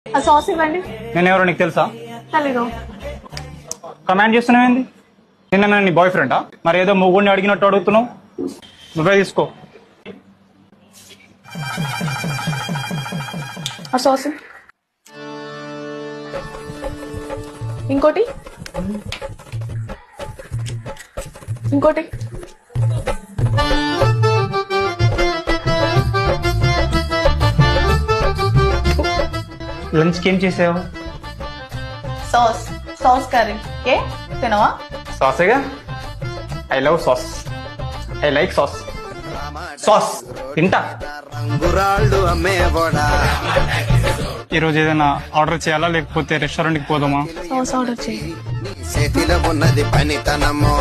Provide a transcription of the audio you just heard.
ఆ సాస్ ఇవ్వండి. నేను ఎవరో నీకు తెలుసా? తెలీదు. కమాండ్ చేస్తున్నావేంది? నిన్న నీ బాయ్ ఫ్రెండా? మరి ఏదో మొగుడిని అడిగినట్టు అడుగుతున్నావు. నువ్వే తీసుకో. ఆ సాస్ ఇంకోటి ఇంకోటి. లంచ్కి ఏం చేసావు? Sauce sauce curry. ఏ తినవా? సాసేగా. I love sauce. I like sauce. Sauce తింటా. ఈరోజు ఏదైనా ఆర్డర్ చేయాలా లేకపోతే రెస్టారెంట్కి పోదామా? సాస్ ఆర్డర్ చేయి. చేతిలో ఉన్నది పనితనము.